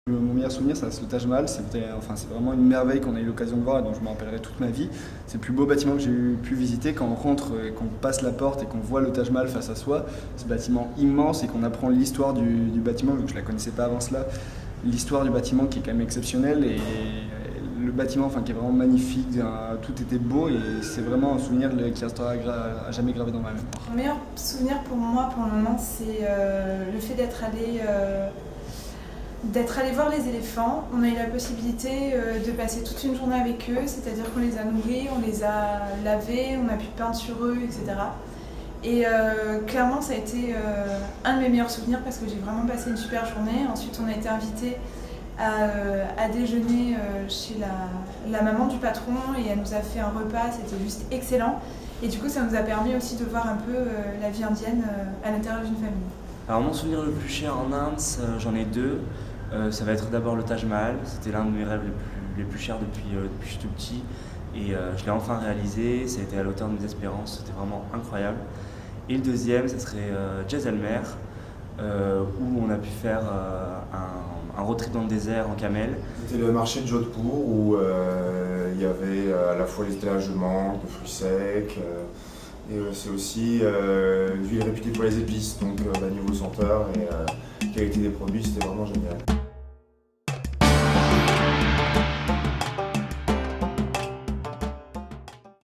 Mon meilleur souvenir, ça reste le Taj Mahal. C'est vraiment une merveille qu'on a eu l'occasion de voir et dont je me rappellerai toute ma vie. C'est le plus beau bâtiment que j'ai pu visiter. Quand on rentre, qu'on passe la porte et qu'on voit le Taj Mahal face à soi, ce bâtiment immense et qu'on apprend l'histoire du bâtiment, vu que je ne la connaissais pas avant cela, l'histoire du bâtiment qui est quand même exceptionnelle et le bâtiment qui est vraiment magnifique, tout était beau et c'est vraiment un souvenir qui restera à jamais gravé dans ma mémoire. Le meilleur souvenir pour moi pour le moment, c'est le fait d'être allé voir les éléphants. On a eu la possibilité de passer toute une journée avec eux, c'est-à-dire qu'on les a nourris, on les a lavés, on a pu peindre sur eux, etc. Et clairement, ça a été un de mes meilleurs souvenirs parce que j'ai vraiment passé une super journée. Ensuite, on a été invités à déjeuner chez la maman du patron et elle nous a fait un repas, c'était juste excellent. Et du coup, ça nous a permis aussi de voir un peu la vie indienne à l'intérieur d'une famille. Alors mon souvenir le plus cher en Inde, j'en ai deux. Ça va être d'abord le Taj Mahal, c'était l'un de mes rêves les plus chers depuis que je suis tout petit. Et je l'ai enfin réalisé, ça a été à l'auteur de mes espérances, c'était vraiment incroyable. Et le deuxième, ça serait Jaisalmer, où on a pu faire un road trip dans le désert en camel. C'était le marché de Jodhpur où il y avait à la fois les étalages de mangue, de fruits secs, et c'est aussi une ville réputée pour les épices, donc niveau senteur et qualité des produits, c'était vraiment génial.